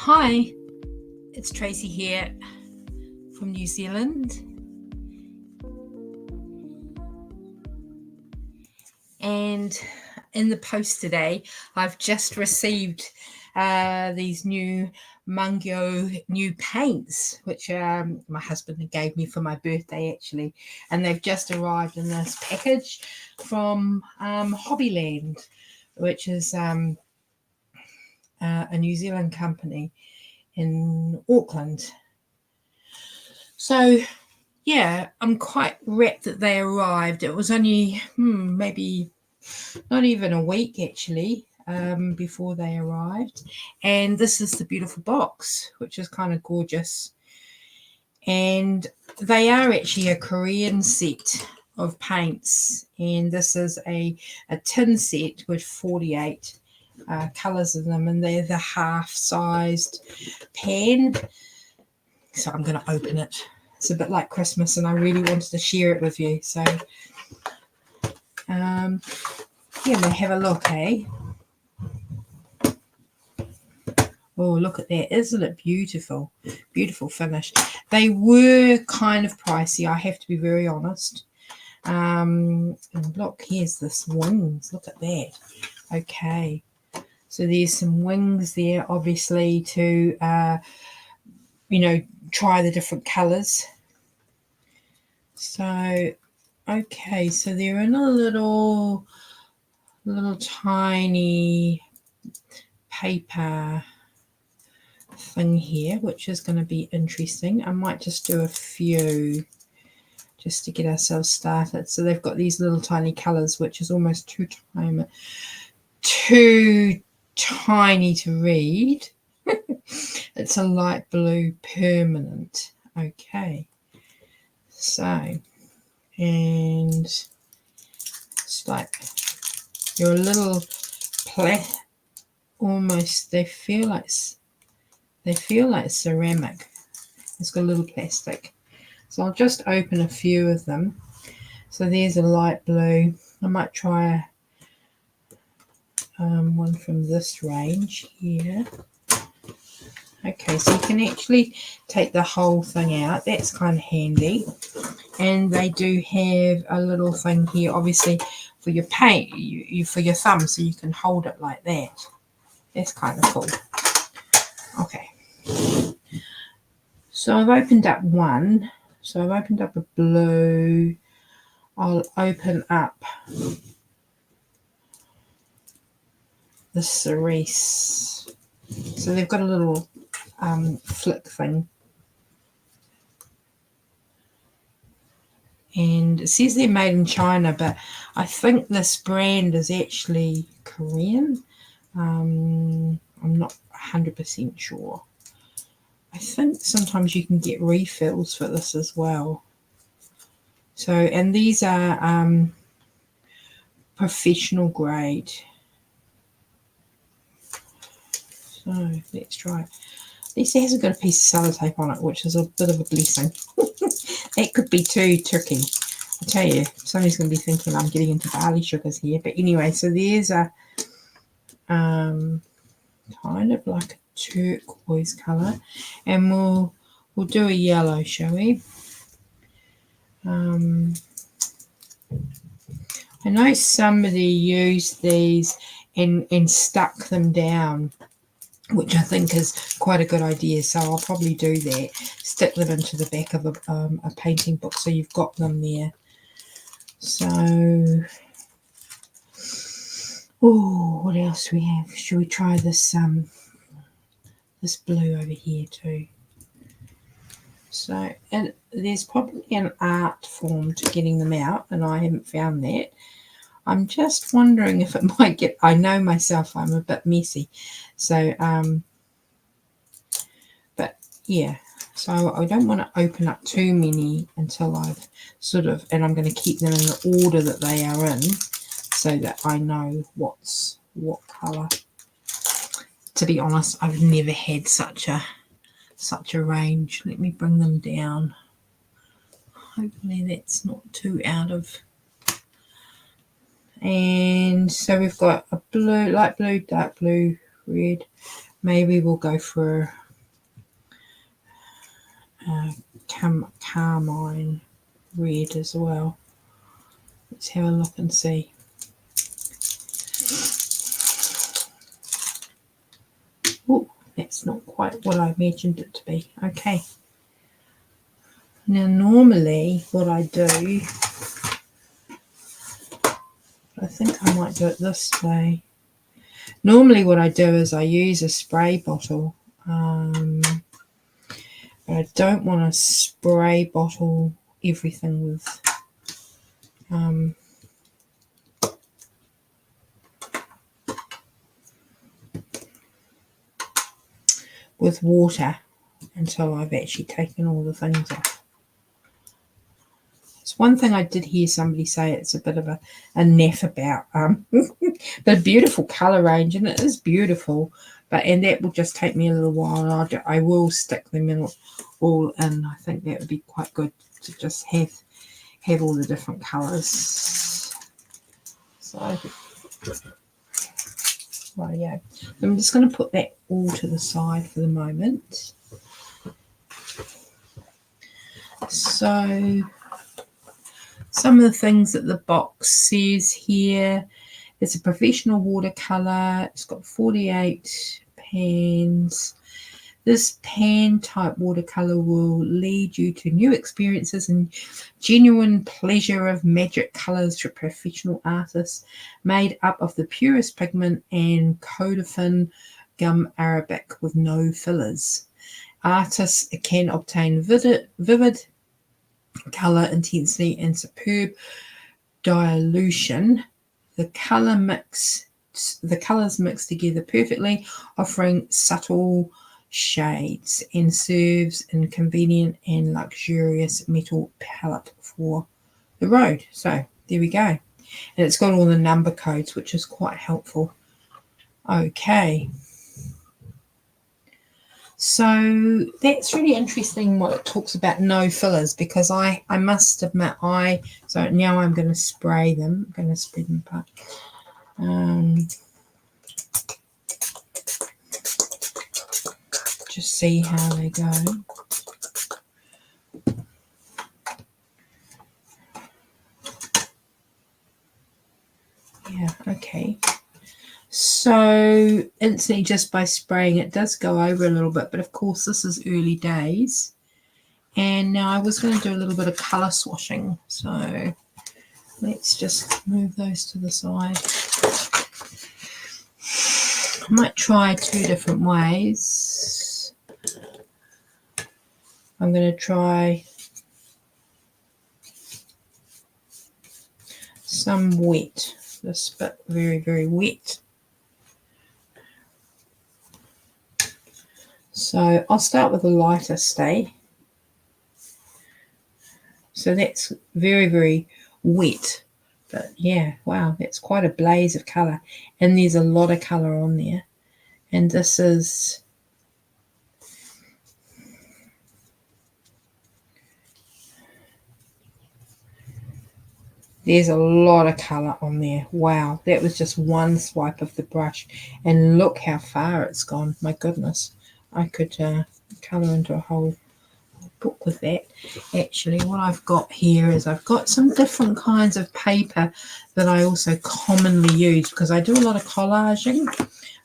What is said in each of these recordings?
Hi, it's Tracy here from New Zealand, and in the post today I've just received these new Mungyo new paints, which my husband gave me for my birthday actually, and they've just arrived in this package from Hobbyland, which is a New Zealand company in Auckland. So yeah, I'm quite wrapped that they arrived. It was only maybe not even a week actually before they arrived. And this is the beautiful box, which is kind of gorgeous. And they are actually a Korean set of paints. And this is a tin set with 48 colours in them. And they're the half-sized pan. So I'm going to open it. It's a bit like Christmas and I really wanted to share it with you. So, yeah, we'll have a look, eh? Oh, look at that. Isn't it beautiful? Beautiful finish. They were kind of pricey, I have to be very honest. And look, here's this wings. Look at that. Okay. So there's some wings there, obviously, to, try the different colours. So, okay, so they're in a little tiny paper thing here, which is going to be interesting. I might just do a few just to get ourselves started. So they've got these little tiny colours, which is almost too tiny to read. It's a light blue permanent. Okay. So, and it's like your little almost they feel like ceramic. It's got a little plastic. So I'll just open a few of them. So there's a light blue. I might try one from this range here. Okay, so you can actually take the whole thing out. That's kind of handy. And they do have a little thing here, obviously, for your paint, for your thumb, so you can hold it like that. That's kind of cool. Okay. So I've opened up one. So I've opened up a blue. I'll open up the cerise. So they've got a little flick thing. And it says they're made in China, but I think this brand is actually Korean. I'm not 100% sure. I think sometimes you can get refills for this as well. So, and these are professional grade. So let's try it. At least it hasn't got a piece of sellotape on it, which is a bit of a blessing. That could be too tricky. I tell you, somebody's going to be thinking I'm getting into barley sugars here. But anyway, so there's a kind of like a turquoise colour, and we'll do a yellow, shall we? I know somebody used these and stuck them down, which I think is quite a good idea. So I'll probably do that. Stick them into the back of a painting book so you've got them there. So, oh, what else do we have? Should we try this this blue over here too? So, and there's probably an art form to getting them out, and I haven't found that. I'm just wondering if it might get, I know myself, I'm a bit messy. So, but yeah, so I don't want to open up too many until I've sort of, and I'm going to keep them in the order that they are in so that I know what's what colour. To be honest, I've never had such a range. Let me bring them down. Hopefully that's not too out of. And so we've got a blue, light blue, dark blue, red, Maybe we'll go for carmine red as well. Let's have a look and see. Oh, that's not quite what I imagined it to be. Okay. Now, normally what I do, I think I might do it this way. Normally what I do is I use a spray bottle. But I don't want to spray bottle everything with water until I've actually taken all the things off. It's one thing I did hear somebody say, it's a bit of a naff about the beautiful colour range, and it is beautiful, and that will just take me a little while. I will stick them in all in. I think that would be quite good to just have all the different colours. So right, yeah. I'm just going to put that all to the side for the moment. So some of the things that the box says here, it's a professional watercolour. It's got 48 pans. This pan type watercolour will lead you to new experiences and genuine pleasure of magic colours for professional artists, made up of the purest pigment and codafin gum arabic with no fillers. Artists can obtain vivid colour intensity and superb dilution. The colours mix together perfectly, offering subtle shades, and serves in convenient and luxurious metal palette for the road. So there we go. And it's got all the number codes, which is quite helpful. Okay. So that's really interesting what it talks about no fillers, because I must admit so now I'm going to spray them. I'm going to spread them apart. Just see how they go. Yeah, okay. So instantly, just by spraying, it does go over a little bit, but of course this is early days. And now I was going to do a little bit of colour swashing, so let's just move those to the side. I might try two different ways. I'm going to try some wet, this bit very, very wet. So I'll start with a lighter stay. So that's very, very wet. But yeah, wow, that's quite a blaze of colour. And there's a lot of colour on there. And this is... There's a lot of colour on there. Wow, that was just one swipe of the brush. And look how far it's gone. My goodness. I could colour into a whole book with that. Actually, what I've got here is I've got some different kinds of paper that I also commonly use, because I do a lot of collaging.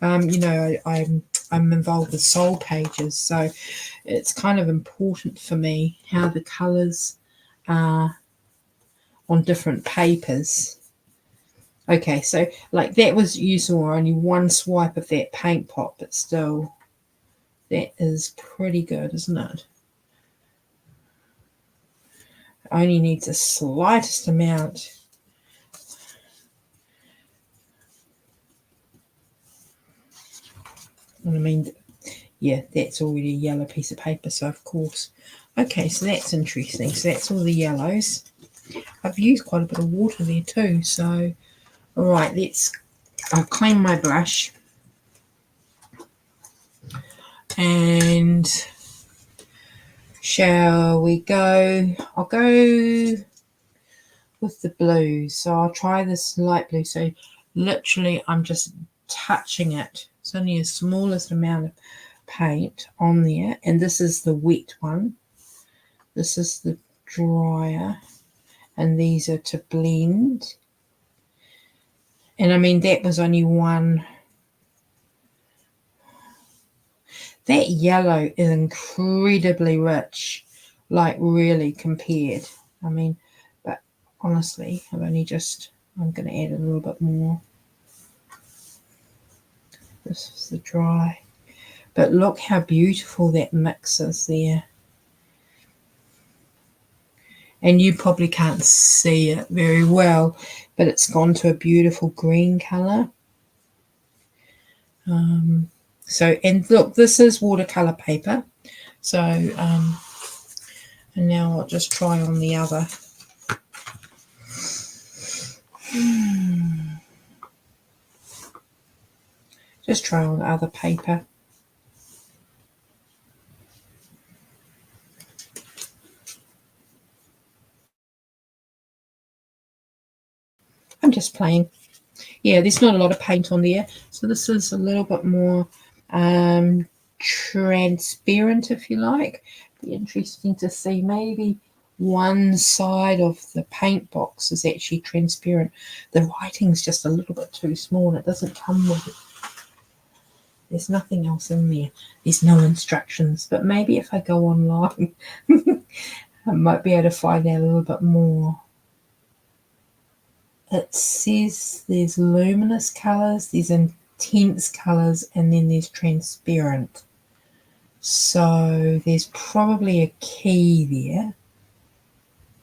You know, I'm involved with soul pages, so it's kind of important for me how the colours are on different papers. Okay, so like that was useful, only one swipe of that paint pot, but still that is pretty good, isn't it? Only needs the slightest amount. And I mean, yeah, that's already a yellow piece of paper, so of course. Okay, so that's interesting. So that's all the yellows. I've used quite a bit of water there too, so all right, I'll clean my brush. And shall we go? I'll go with the blue. So I'll try this light blue. So literally I'm just touching it. It's only the smallest amount of paint on there, and this is the wet one. This is the drier, and these are to blend. And I mean, that was only one. That yellow is incredibly rich, like really compared. I mean, but honestly, I'm going to add a little bit more. This is the dry. But look how beautiful that mix is there. And you probably can't see it very well, but it's gone to a beautiful green colour. And look, this is watercolour paper. So, and now I'll just try on the other. Just try on the other paper. I'm just playing. Yeah, there's not a lot of paint on there. So this is a little bit more transparent, if you like. Be interesting to see. Maybe one side of the paint box is actually transparent. The writing's just a little bit too small. It doesn't come with it. There's nothing else in there. There's no instructions. But maybe if I go online, I might be able to find out a little bit more. It says there's luminous colours, there's intense colours, and then there's transparent. So there's probably a key there,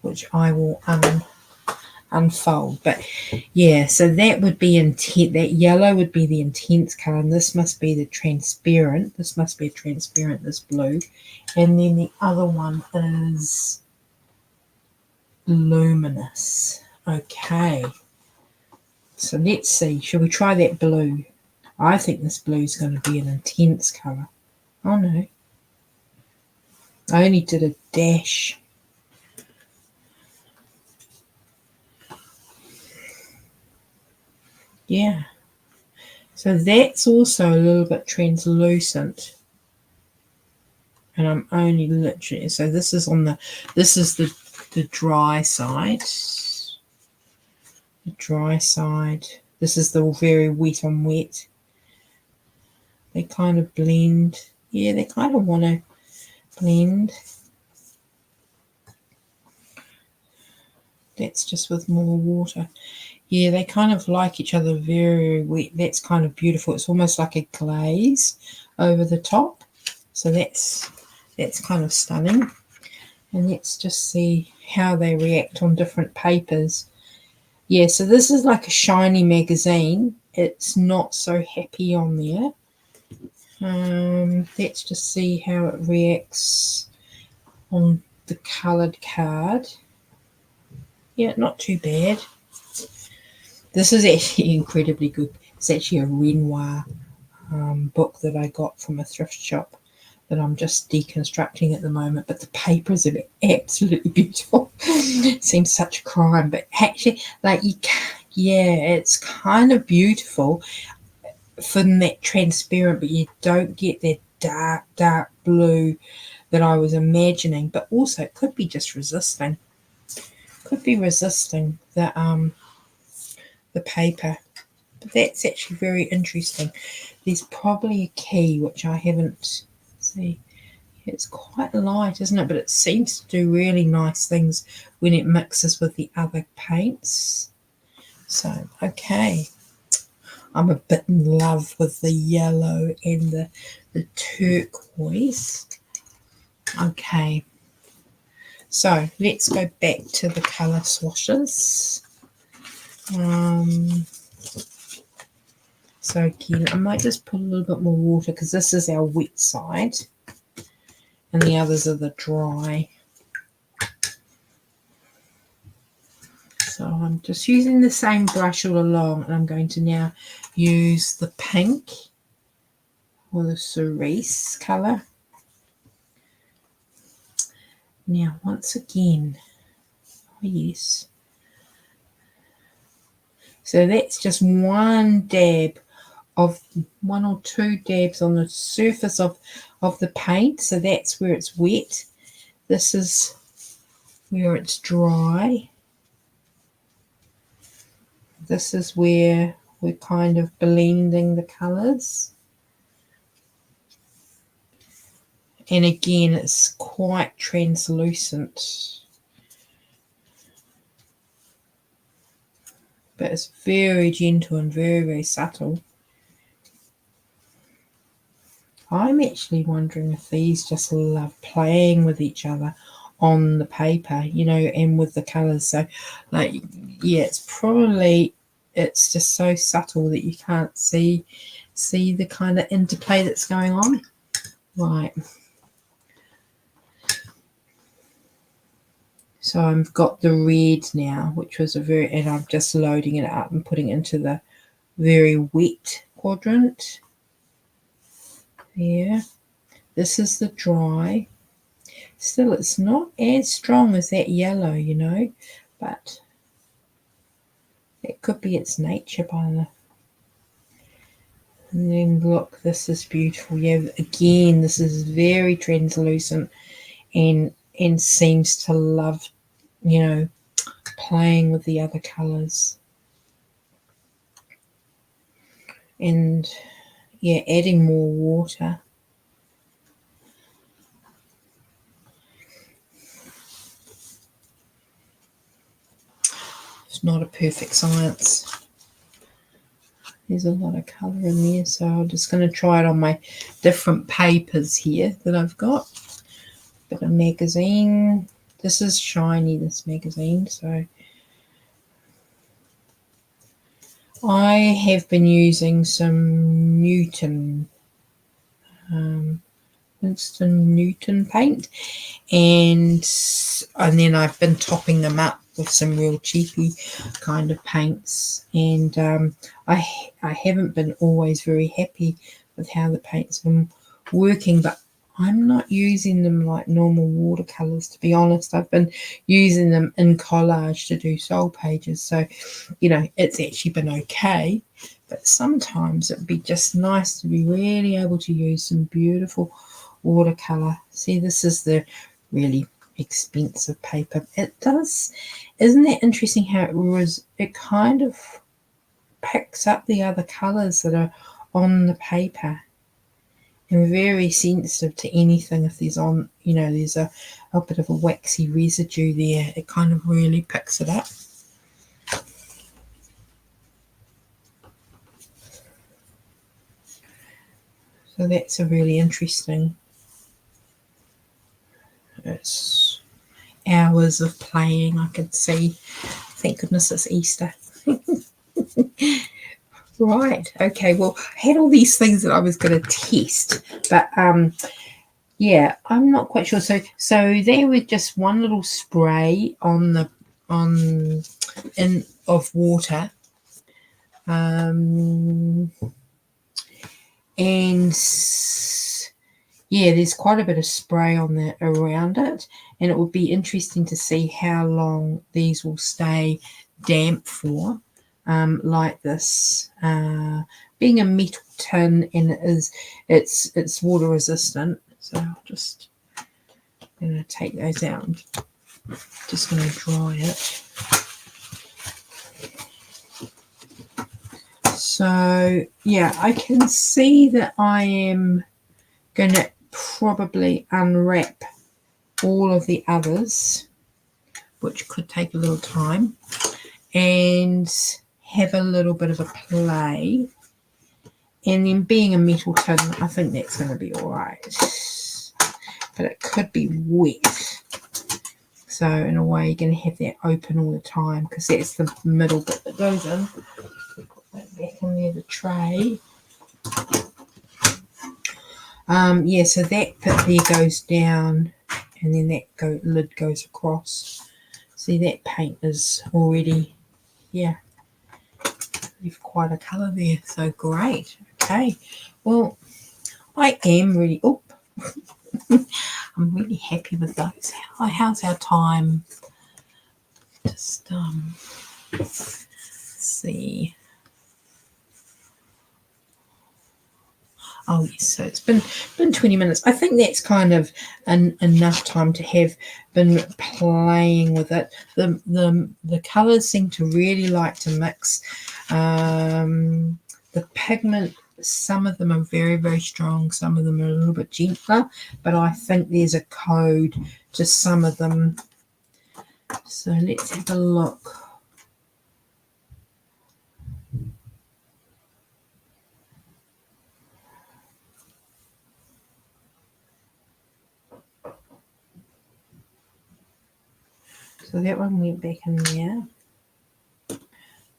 which I will unfold. But yeah, so that would be intense. That yellow would be the intense colour, and this must be the transparent. This must be a transparent, this blue. And then the other one is luminous. Okay. So let's see. Shall we try that blue? I think this blue is going to be an intense colour. Oh no. I only did a dash. Yeah. So that's also a little bit translucent. And I'm only literally, so this is the dry side. The dry side. This is the very wet on wet. They kind of blend. Yeah, they kind of want to blend. That's just with more water. Yeah, they kind of like each other very wet. That's kind of beautiful. It's almost like a glaze over the top. So that's kind of stunning. And let's just see how they react on different papers. Yeah, so this is like a shiny magazine. It's not so happy on there. Let's just see how it reacts on the coloured card. Yeah, not too bad. This is actually incredibly good. It's actually a Renoir book that I got from a thrift shop that I'm just deconstructing at the moment, but the papers are absolutely beautiful. It seems such a crime, but actually, like, it's kind of beautiful from that transparent, but you don't get that dark blue that I was imagining. But also, it could be just resisting. Could be resisting the paper. But that's actually very interesting. There's probably a key which I haven't see. It's quite light, isn't it? But it seems to do really nice things when it mixes with the other paints. So, okay. I'm a bit in love with the yellow and the turquoise. Okay. So, let's go back to the colour swashes. So again, I might just put a little bit more water because this is our wet side and the others are the dry. So I'm just using the same brush all along, and I'm going to now use the pink or the cerise colour. Now, once again, oh yes. So that's just one dab of 1 or 2 dabs on the surface of the paint, so that's where it's wet. This is where it's dry. This is where we're kind of blending the colours. And again, it's quite translucent, but it's very gentle and very, very subtle. I'm actually wondering if these just love playing with each other on the paper, you know, and with the colours. So, like, yeah, it's just so subtle that you can't see the kind of interplay that's going on. Right. So I've got the red now, which was and I'm just loading it up and putting it into the very wet quadrant. Yeah. This is the dry. Still, it's not as strong as that yellow, you know, but it could be its nature by the... And then look, this is beautiful. Yeah, again, this is very translucent and seems to love, you know, playing with the other colours. And yeah, adding more water. It's not a perfect science. There's a lot of colour in there, so I'm just going to try it on my different papers here that I've got. Bit of magazine. This is shiny, this magazine, so I have been using some Winston Newton paint, and then I've been topping them up with some real cheapy kind of paints, and I haven't been always very happy with how the paint's been working, but I'm not using them like normal watercolors, to be honest. I've been using them in collage to do soul pages, so you know, it's actually been okay. But sometimes it'd be just nice to be really able to use some beautiful watercolor. See, this is the really expensive paper. It does, isn't that interesting how it kind of picks up the other colors that are on the paper, and very sensitive to anything. If there's there's a bit of a waxy residue there, it kind of really picks it up. So that's a really interesting. It's hours of playing, I could see. Thank goodness it's Easter. Right, okay, well, I had all these things that I was going to test, but yeah, I'm not quite sure. So they were just one little spray of water, and yeah, there's quite a bit of spray around it, and it would be interesting to see how long these will stay damp for. Like this, being a metal tin, and it's water resistant, so I'll just take those out. I'm just going to dry it. So yeah, I can see that I am going to probably unwrap all of the others, which could take a little time, and have a little bit of a play. And then being a metal tin, I think that's going to be all right. But it could be wet. So in a way, you're going to have that open all the time, because that's the middle bit that goes in. Put that back in there, the tray. Yeah, so that bit there goes down, and then that lid goes across. See, that paint is already, yeah, you've quite a colour there, so great. Okay, well, I am really, I'm really happy with those. How's our time? Just see. Oh yes, so it's been 20 minutes. I think that's kind of enough time to have been playing with it. The colours seem to really like to mix. The pigment, some of them are very, very strong, some of them are a little bit gentler, but I think there's a code to some of them. So let's have a look. So that one went back in there.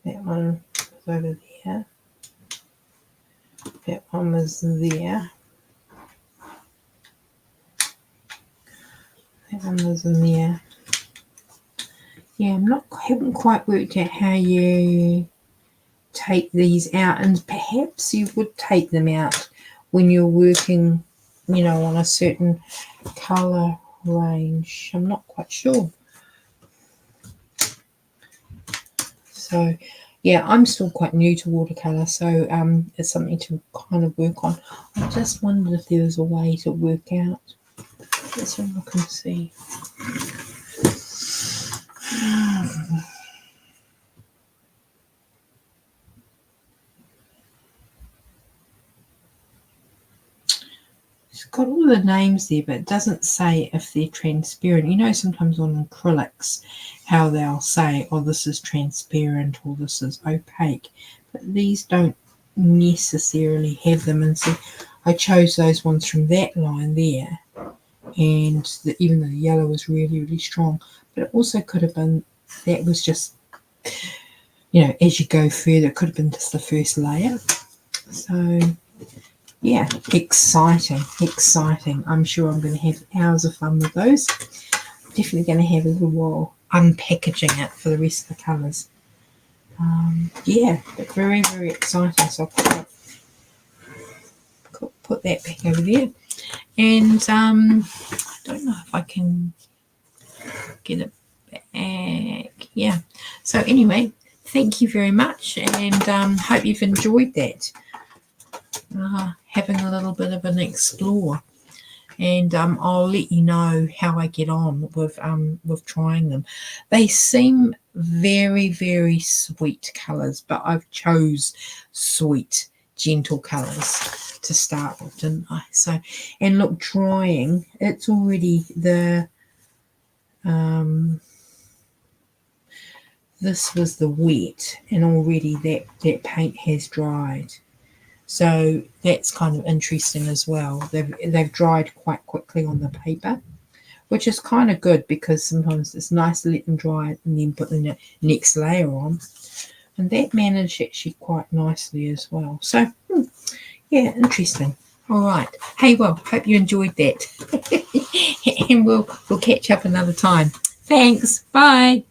That one was over there. That one was there. That one was in there. Yeah, haven't quite worked out how you take these out, and perhaps you would take them out when you're working, on a certain colour range. I'm not quite sure. So yeah, I'm still quite new to watercolour, so it's something to kind of work on. I just wondered if there was a way to work out. Let's have a look and see. It's got all the names there, but it doesn't say if they're transparent. Sometimes on acrylics, how they'll say, oh, this is transparent or this is opaque. But these don't necessarily have them. And so I chose those ones from that line there. And even though the yellow was really, really strong, but it also could have been, that was just, as you go further, it could have been just the first layer. So yeah, exciting. I'm sure I'm going to have hours of fun with those. Definitely going to have a little while unpackaging it for the rest of the colours. Yeah, but very, very exciting. So I'll put that back over there. And I don't know if I can get it back. Yeah. So anyway, thank you very much, and hope you've enjoyed that. Having a little bit of an explore, and I'll let you know how I get on with trying them. They seem very, very sweet colours, but I've chose sweet, gentle colours to start with, didn't I? So, and look, drying, it's already this was the wet, and already that paint has dried. So that's kind of interesting as well. They've dried quite quickly on the paper, which is kind of good, because sometimes it's nice to let them dry and then put the next layer on. And that managed actually quite nicely as well. So yeah, interesting. All right. Hey, well, hope you enjoyed that. And we'll catch up another time. Thanks. Bye.